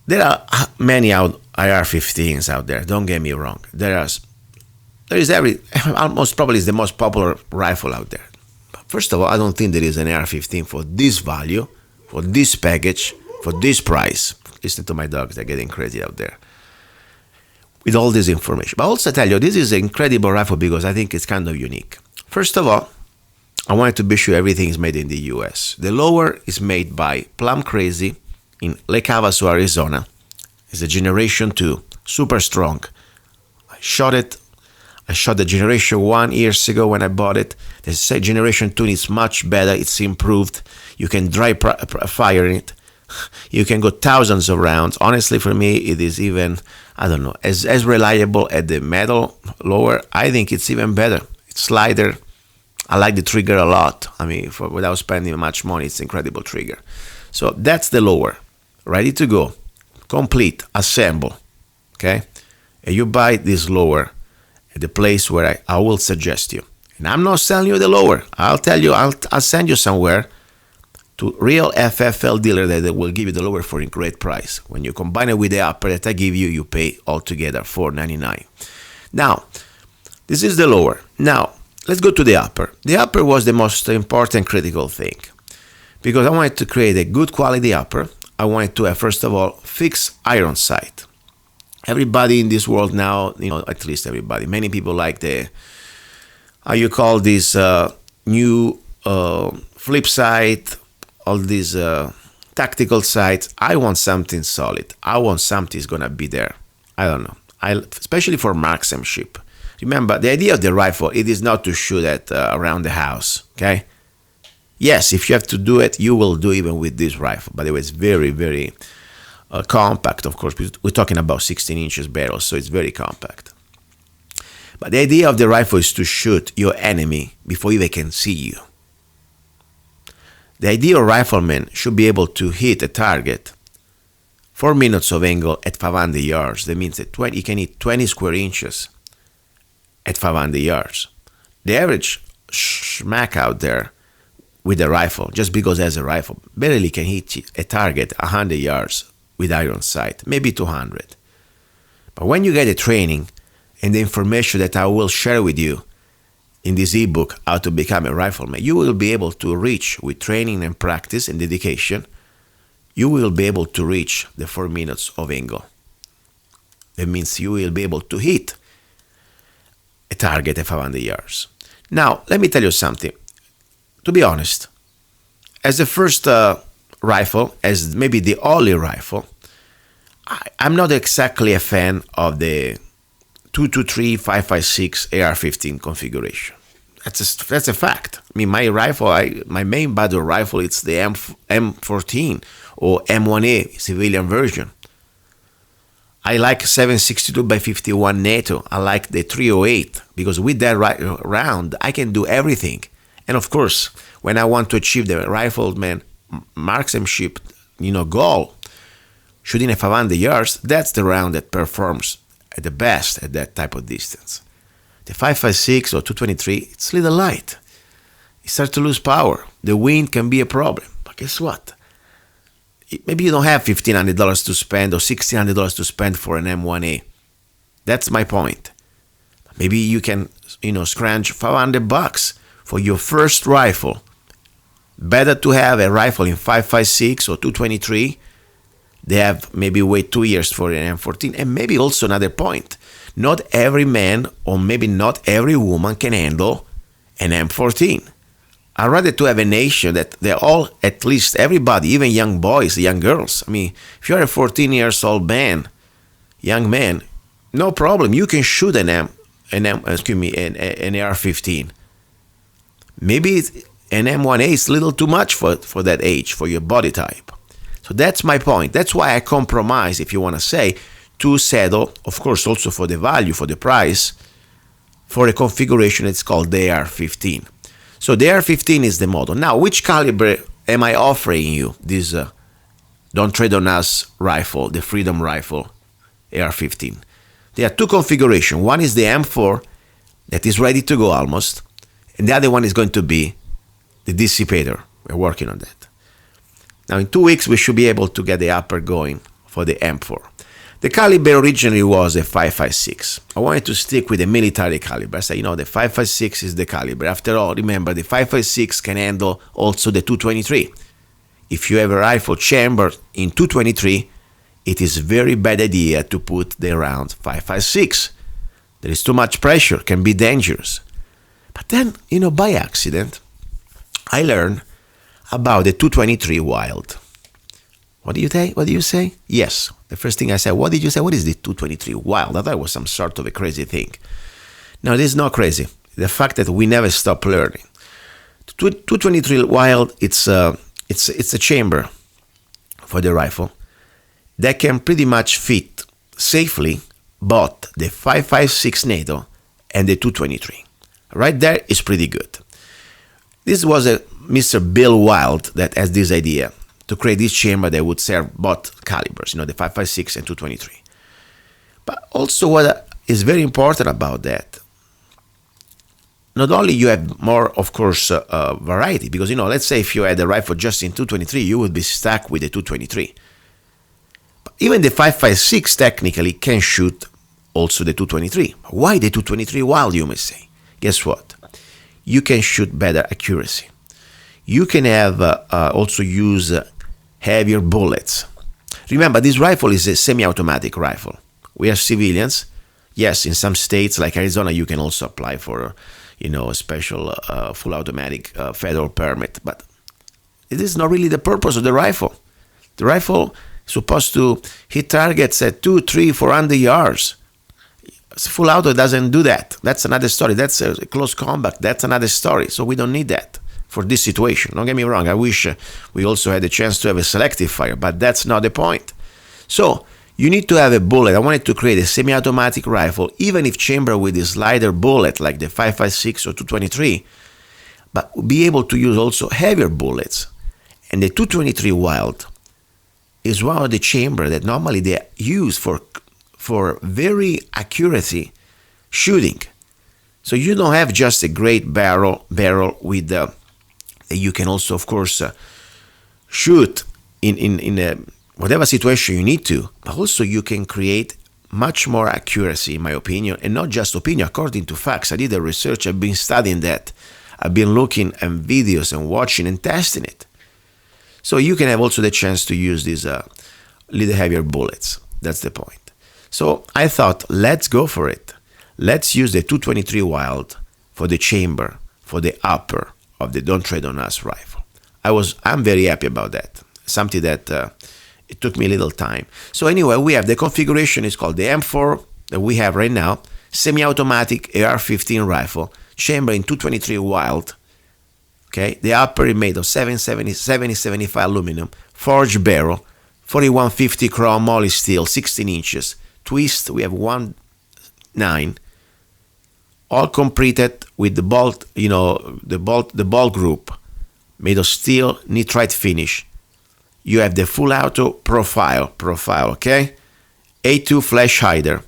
Speaker 1: There are many AR-15s out there. Don't get me wrong. There is almost probably is the most popular rifle out there. But first of all, I don't think there is an AR-15 for this value, for this package, for this price. Listen to my dogs; they're getting crazy out there with all this information. But also tell you, this is an incredible rifle because I think it's kind of unique. First of all, I wanted to be sure everything is made in the U.S. The lower is made by Plum Crazy in Lake Havasu, Arizona. It's a Generation 2, super strong. I shot the Generation 1 years ago when I bought it. The Generation 2 is much better. It's improved. You can dry fire in it. You can go thousands of rounds. Honestly, for me, it is even, as reliable as the metal lower. I think it's even better. It's lighter. I like the trigger a lot. Without spending much money, it's an incredible trigger. So that's the lower, ready to go, complete, assemble, okay? And you buy this lower at the place where I will suggest you. And I'm not selling you the lower. I'll tell you, I'll send you somewhere to real FFL dealer that will give you the lower for a great price. When you combine it with the upper that I give you, you pay altogether $499. Now, this is the lower. Now, let's go to the upper. The upper was the most important critical thing because I wanted to create a good quality upper. I wanted to have, first of all, fixed iron sight. Everybody in this world now, at least everybody, many people like new flip sight, all these tactical sights. I want something solid. I want something that's going to be there. I don't know. Especially for marksmanship. Remember, the idea of the rifle, it is not to shoot at around the house, okay? Yes, if you have to do it, you will do even with this rifle. By the way, it's very, very compact, of course. We're talking about 16 inches barrel, so it's very compact. But the idea of the rifle is to shoot your enemy before they can see you. The ideal rifleman should be able to hit a target 4 minutes of angle at 500 yards. That means that he can hit 20 square inches at 500 yards. The average schmack out there with a rifle, just because it has a rifle, barely can hit a target 100 yards with iron sight, maybe 200. But when you get the training and the information that I will share with you in this ebook, How to Become a Rifleman, you will be able to reach, with training and practice and dedication, you will be able to reach the 4 minutes of angle. That means you will be able to hit a target at 500 yards. Now, let me tell you something. To be honest, as the first rifle, as maybe the only rifle, I'm not exactly a fan of the 223 5.56 AR-15 configuration. That's a fact. I mean, my rifle, my main battle rifle, it's the M14 or M1A civilian version. I like 7.62 by 51 NATO. I like the 308 because with that round, I can do everything. And of course, when I want to achieve the rifleman marksmanship, goal, shooting at 500 yards, that's the round that performs at the best at that type of distance. The 5.56 or 223, it's a little light. It starts to lose power. The wind can be a problem. But guess what? Maybe you don't have $1,500 to spend or $1,600 to spend for an M1A. That's my point. Maybe you can, scrounge $500 for your first rifle. Better to have a rifle in 5.56 or 223. They have maybe wait 2 years for an M14. And maybe also another point. Not every man or maybe not every woman can handle an M14. I'd rather to have a nation that they're all, at least everybody, even young boys, young girls. I mean, if you're a 14 years old man, young man, no problem. You can shoot an AR-15. Maybe an M1A is a little too much for that age, for your body type. So that's my point. That's why I compromise, if you want to say, to settle, of course, also for the value, for the price, for a configuration that's called the AR-15. So the AR-15 is the model. Now, which caliber am I offering you? This Don't Trade on Us rifle, the Freedom Rifle AR-15. There are two configurations. One is the M4 that is ready to go almost, and the other one is going to be the Dissipator. We're working on that. Now, in 2 weeks, we should be able to get the upper going for the M4. The caliber originally was a 5.56. I wanted to stick with the military caliber. I said, the 5.56 is the caliber. After all, remember, the 5.56 can handle also the 223. If you have a rifle chamber in 223, it is a very bad idea to put the round 5.56. There is too much pressure, can be dangerous. But then, by accident, I learned about the 223 Wild. What do you say? Yes. The first thing I said, what did you say? What is the 223 Wild? I thought it was some sort of a crazy thing. No, it is not crazy. The fact that we never stop learning. 223 Wild, it's a chamber for the rifle that can pretty much fit safely both the 5.56 NATO and the 223. Right there is pretty good. This was a Mr. Bill Wild that has this idea to create this chamber that would serve both calibers, the 5.56 and 223. But also what is very important about that, not only you have more, of course, variety, because, let's say if you had a rifle just in 223, you would be stuck with the 223. But even the 5.56 technically can shoot also the 223. Why the 223 Wild, you may say? Guess what? You can shoot better accuracy. You can have also use heavier bullets. Remember, this rifle is a semi-automatic rifle. We are civilians. Yes, in some states like Arizona, you can also apply for, a special full automatic federal permit. But it is not really the purpose of the rifle. The rifle is supposed to hit targets at 200, 300, 400 yards. Full auto doesn't do that. That's another story. That's a close combat. That's another story. So we don't need that for this situation. Don't get me wrong. I wish we also had a chance to have a selective fire, but that's not the point. So you need to have a bullet. I wanted to create a semi-automatic rifle, even if chamber with a slider bullet like the 5.56 or 223, but be able to use also heavier bullets. And the 223 Wild is one of the chamber that normally they use for very accuracy shooting. So you don't have just a great barrel with that you can also, of course, shoot in whatever situation you need to, but also you can create much more accuracy, in my opinion, and not just opinion, according to facts. I did the research, I've been studying that. I've been looking at videos and watching and testing it. So you can have also the chance to use these little heavier bullets. That's the point. So I thought, let's go for it. Let's use the 223 Wild for the chamber, for the upper of the Don't Tread on Us rifle. I'm very happy about that. Something that it took me a little time. So anyway, we have the configuration is called the M4 that we have right now, semi-automatic AR-15 rifle, chamber in 223 Wild. Okay, the upper is made of 7075 aluminum, forged barrel, 4150 chrome moly steel, 16 inches. Twist, we have 1.9, all completed with the bolt, the bolt group made of steel, nitride finish. You have the full auto profile, okay? A2 flash hider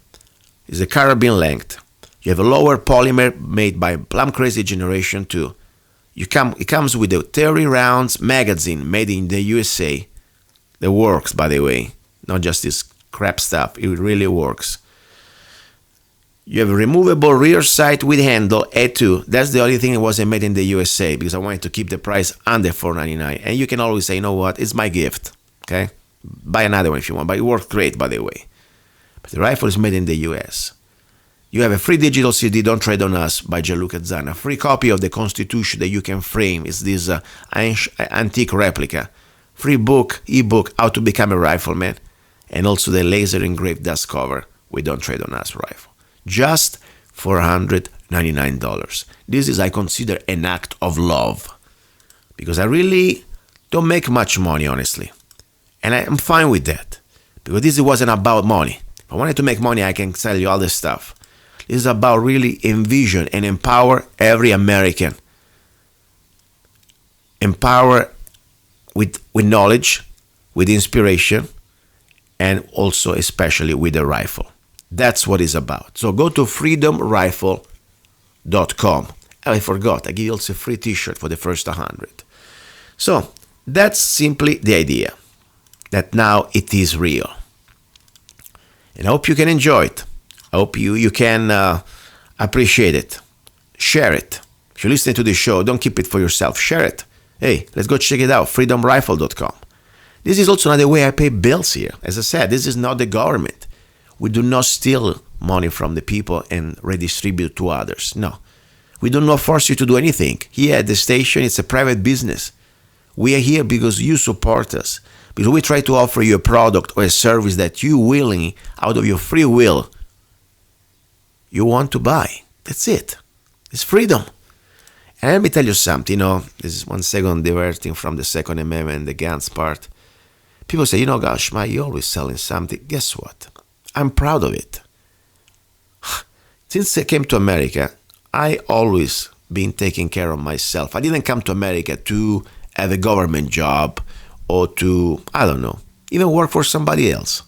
Speaker 1: is a carabine length. You have a lower polymer made by Plum Crazy Generation 2. It comes with a 30 rounds magazine made in the USA. That works, by the way, not just this crap stuff. It really works. You have a removable rear sight with handle, A2. That's the only thing that wasn't made in the USA because I wanted to keep the price under $499. And you can always say, you know what, it's my gift. Okay? Buy another one if you want. But it worked great, by the way. But the rifle is made in the US. You have a free digital CD, Don't Tread on Us, by Luca Zanna. Free copy of the Constitution that you can frame. It's this antique replica. Free book, ebook, How to Become a Rifleman. And also the laser engraved dust cover with Don't Tread on Us rifle. Just $499. This is, I consider, an act of love. Because I really don't make much money, honestly. And I'm fine with that. Because this wasn't about money. If I wanted to make money, I can sell you all this stuff. This is about really envision and empower every American. Empower with knowledge, with inspiration, and also especially with a rifle. That's what it's about. So go to freedomrifle.com. I forgot, I give you also a free t-shirt for the first 100. So that's simply the idea, that now it is real. And I hope you can enjoy it. I hope you can appreciate it. Share it. If you're listening to this show, don't keep it for yourself. Share it. Hey, let's go check it out, freedomrifle.com. This is also another way I pay bills here. As I said, this is not the government. We do not steal money from the people and redistribute to others. No. We do not force you to do anything. Here at the station, it's a private business. We are here because you support us. Because we try to offer you a product or a service that you willingly, out of your free will, you want to buy. That's it. It's freedom. And let me tell you something, this is 1 second diverting from the Second Amendment and the guns part. People say, gosh, you're always selling something. Guess what? I'm proud of it. Since I came to America, I always been taking care of myself. I didn't come to America to have a government job or to, even work for somebody else.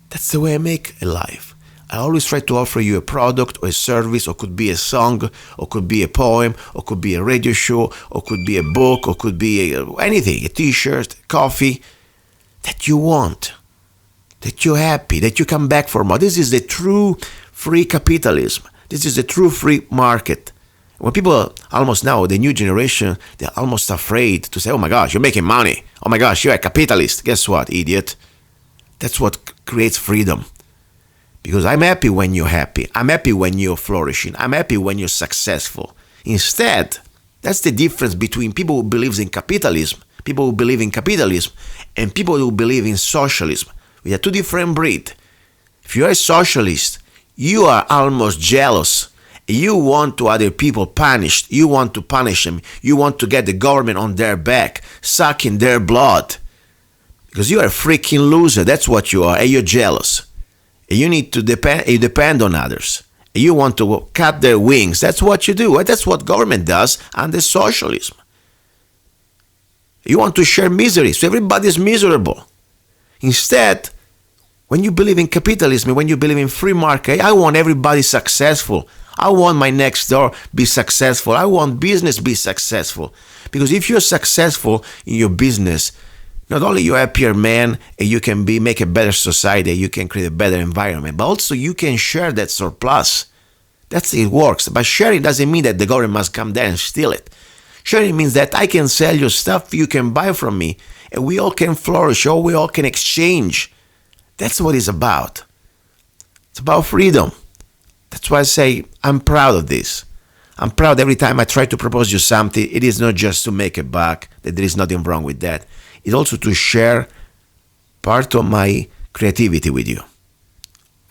Speaker 1: That's the way I make a life. I always try to offer you a product or a service, or could be a song, or could be a poem, or could be a radio show, or could be a book, or could be anything, a t-shirt, coffee, that you want, that you're happy, that you come back for more. This is the true free capitalism. This is the true free market. When people almost now, the new generation, they're almost afraid to say, oh my gosh, you're making money. Oh my gosh, you're a capitalist. Guess what, idiot? That's what creates freedom. Because I'm happy when you're happy. I'm happy when you're flourishing. I'm happy when you're successful. Instead, that's the difference between people who believe in capitalism, and people who believe in socialism. We are two different breeds. If you're a socialist, you are almost jealous. You want to other people punished. You want to punish them. You want to get the government on their back, sucking their blood. Because you are a freaking loser. That's what you are. And you're jealous. And you need to depend on others. And you want to cut their wings. That's what you do. That's what government does under socialism. You want to share misery. So everybody's miserable. Instead, when you believe in capitalism, when you believe in free market, I want everybody successful. I want my next door be successful. I want business be successful. Because if you're successful in your business, not only you're a happier man and you can make a better society, you can create a better environment, but also you can share that surplus. That's it works. But sharing doesn't mean that the government must come there and steal it. Sharing means that I can sell you stuff you can buy from me, and we all can flourish, or we all can exchange. That's what it's about. It's about freedom. That's why I say I'm proud of this. I'm proud every time I try to propose you something. It is not just to make a buck, that there is nothing wrong with that. It's also to share part of my creativity with you.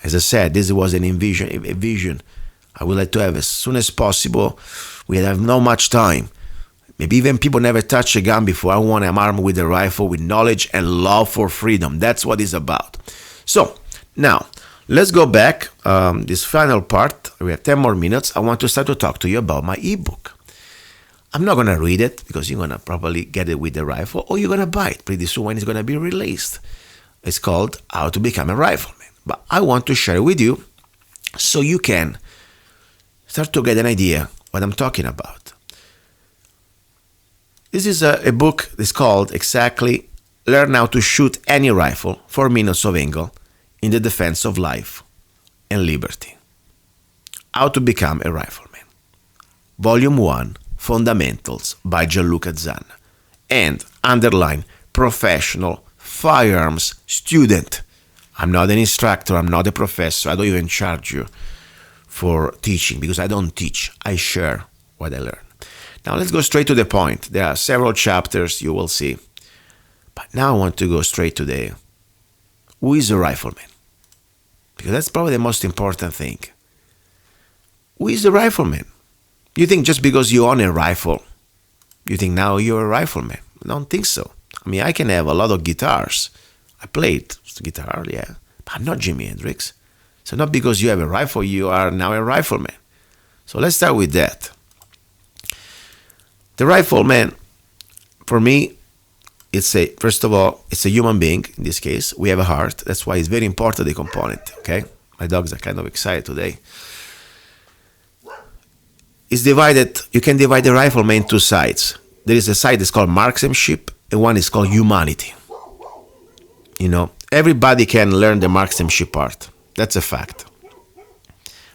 Speaker 1: As I said, this was a vision I would like to have as soon as possible. We have not much time. Maybe even people never touched a gun before. I want an arm with a rifle with knowledge and love for freedom. That's what it's about. So, now, let's go back. This final part, we have 10 more minutes. I want to start to talk to you about my ebook. I'm not going to read it because you're going to probably get it with the rifle, or you're going to buy it pretty soon when it's going to be released. It's called How to Become a Rifleman. But I want to share it with you so you can start to get an idea what I'm talking about. This is a book that's called exactly Learn How to Shoot Any Rifle, 4 Minutes of Angle in the Defense of Life and Liberty. How to Become a Rifleman. Volume 1, Fundamentals by Luca Zanna. And underline, professional firearms student. I'm not an instructor, I'm not a professor, I don't even charge you for teaching because I don't teach, I share what I learn. Now let's go straight to the point. There are several chapters you will see. But now I want to go straight to who is a rifleman? Because that's probably the most important thing. Who is a rifleman? You think just because you own a rifle, you think now you're a rifleman? I don't think so. I mean, I can have a lot of guitars. I played guitar, yeah, but I'm not Jimi Hendrix. So not because you have a rifle, you are now a rifleman. So let's start with that. The rifleman, for me, first of all, it's a human being. In this case, we have a heart. That's why it's very important, the component, okay? My dogs are kind of excited today. It's divided, you can divide the rifleman in two sides. There is a side that's called marksmanship, and one is called humanity. You know, everybody can learn the marksmanship part. That's a fact.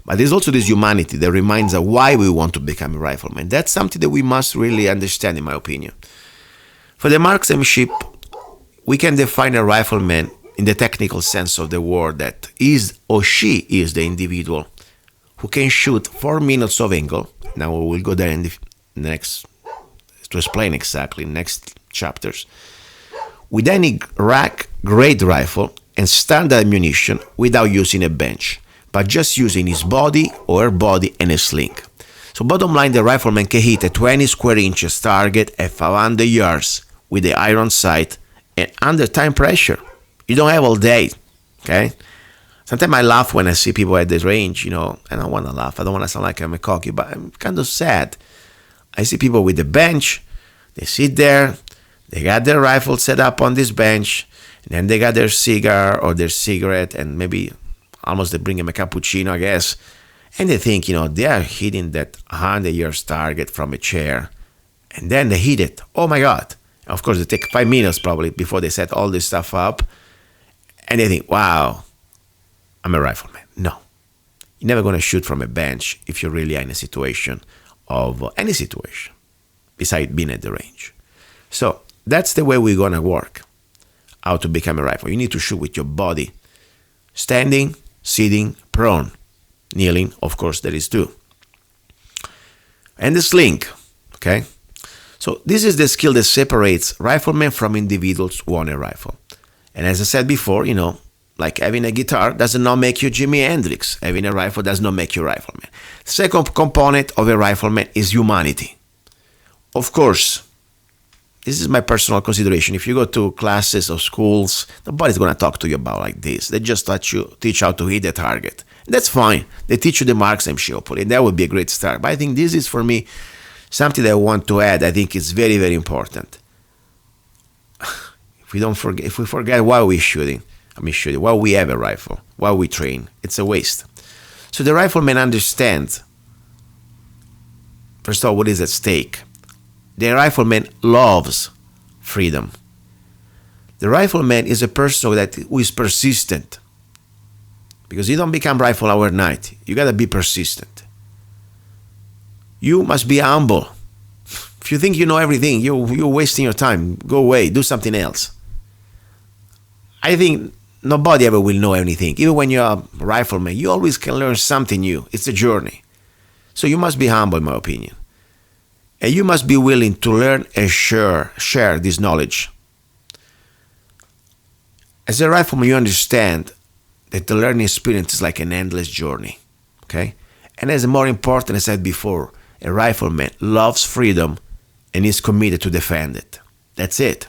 Speaker 1: But there's also this humanity that reminds us why we want to become a rifleman. That's something that we must really understand, in my opinion. For the marksmanship, we can define a rifleman in the technical sense of the word, that is or she is the individual who can shoot 4 minutes of angle. Now we will go there in the next, to explain exactly, next chapters. With any grade rifle and standard ammunition without using a bench, but just using his body or her body and a sling. So bottom line, the rifleman can hit a 20 square inches target at 500 yards with the iron sight and under time pressure. You don't have all day, okay? Sometimes I laugh when I see people at the range, you know, and I don't want to laugh. I don't want to sound like I'm a cocky, but I'm kind of sad. I see people with the bench, they sit there, they got their rifle set up on this bench, and then they got their cigar or their cigarette, and maybe almost they bring them a cappuccino, I guess, and they think, you know, they are hitting that 100 yards target from a chair, and then they hit it. Oh my God. Of course, they take 5 minutes probably before they set all this stuff up, and they think, wow, I'm a rifleman. No. You're never going to shoot from a bench if you really are in a situation of any situation besides being at the range. So that's the way we're going to work. How to become a rifle. You need to shoot with your body. Standing, sitting, prone. Kneeling, of course, there is too. And the sling, okay? So this is the skill that separates riflemen from individuals who own a rifle. And as I said before, you know, like having a guitar does not make you Jimi Hendrix. Having a rifle does not make you a rifleman. Second component of a rifleman is humanity. Of course, this is my personal consideration. If you go to classes or schools, nobody's going to talk to you about like this. They just teach how to hit the target. That's fine. They teach you the marksmanship, hopefully, and that would be a great start. But I think this is, for me, something that I want to add. I think it's very, very important. If we forget why we're shooting, why we have a rifle, why we train, it's a waste. So the rifleman understands, first of all, what is at stake. The rifleman loves freedom. The rifleman is a person who is persistent. Because you don't become rifle overnight. You gotta be persistent. You must be humble. If you think you know everything, you're wasting your time. Go away, do something else. I think nobody ever will know anything. Even when you're a rifleman, you always can learn something new. It's a journey. So you must be humble, in my opinion. And you must be willing to learn and share this knowledge. As a rifleman, you understand that the learning experience is like an endless journey. Okay? And as more important, as I said before, a rifleman loves freedom and is committed to defend it. That's it.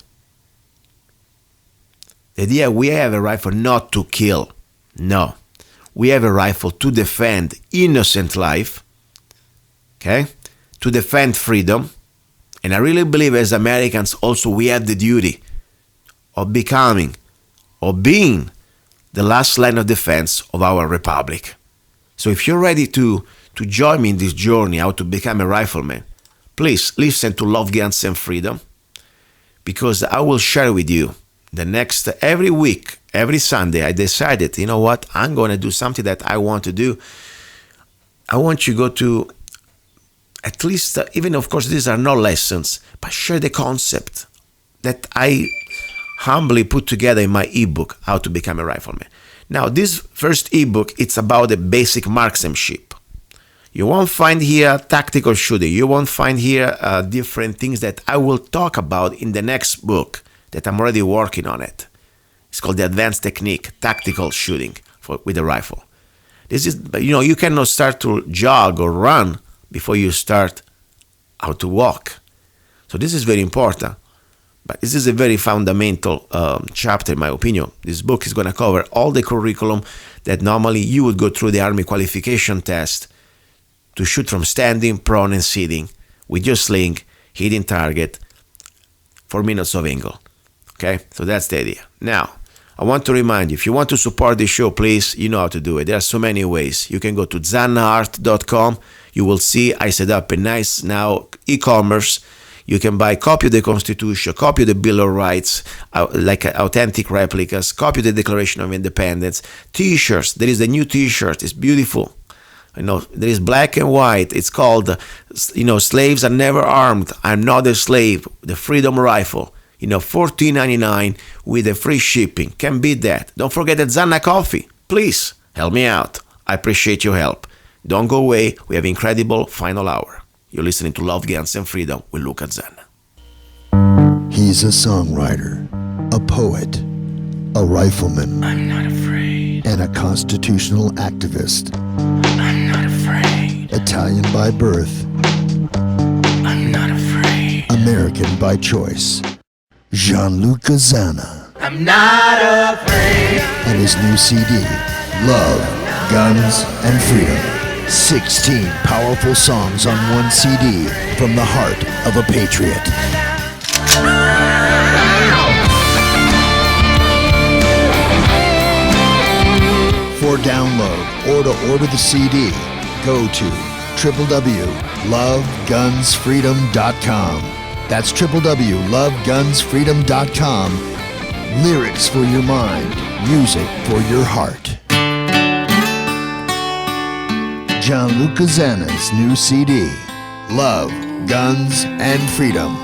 Speaker 1: The idea we have a rifle not to kill. No. We have a rifle to defend innocent life. Okay? To defend freedom. And I really believe as Americans also we have the duty of becoming or being the last line of defense of our republic. So if you're ready to join me in this journey how to become a rifleman, please listen to Love, Guns and Freedom, because I will share with you the next, every week, every Sunday, I decided, you know what, I'm going to do something that I want to do. I want you to go to at least, even of course these are not lessons, but share the concept that I humbly put together in my ebook, How to Become a Rifleman. Now, this first ebook, it's about the basic marksmanship. You won't find here tactical shooting. You won't find here different things that I will talk about in the next book that I'm already working on it. It's called The Advanced Technique, Tactical Shooting with a Rifle. This is, you cannot start to jog or run before you start how to walk. So this is very important. But this is a very fundamental chapter, in my opinion. This book is going to cover all the curriculum that normally you would go through the Army qualification test to shoot from standing, prone, and sitting with your sling, hitting target, 4 minutes of angle. Okay, so that's the idea. Now, I want to remind you, if you want to support the show, please, you know how to do it. There are so many ways. You can go to zannaart.com. You will see I set up a nice now e-commerce. You can buy copy of the Constitution, copy of the Bill of Rights, like authentic replicas, copy of the Declaration of Independence, T-shirts. There is a new T-shirt. It's beautiful. There is black and white. It's called, Slaves Are Never Armed. I'm Not a Slave. The Freedom Rifle. $14.99 with a free shipping. Can't beat that. Don't forget that Zanna Coffee. Please, help me out. I appreciate your help. Don't go away. We have incredible final hour. You're listening to Love, Guns and Freedom with Luca Zanna.
Speaker 3: He's a songwriter, a poet, a rifleman.
Speaker 4: I'm not afraid.
Speaker 3: And a constitutional activist.
Speaker 4: I'm not afraid.
Speaker 3: Italian by birth.
Speaker 4: I'm not afraid.
Speaker 3: American by choice. Gianluca Zanna.
Speaker 4: I'm not afraid.
Speaker 3: And his new CD, Love, Guns and Freedom. 16 powerful songs on one CD from the heart of a patriot. For download or to order the CD, go to www.lovegunsfreedom.com. That's www.lovegunsfreedom.com. Lyrics for your mind, music for your heart. Gianluca Zanna's new CD, Love, Guns, and Freedom.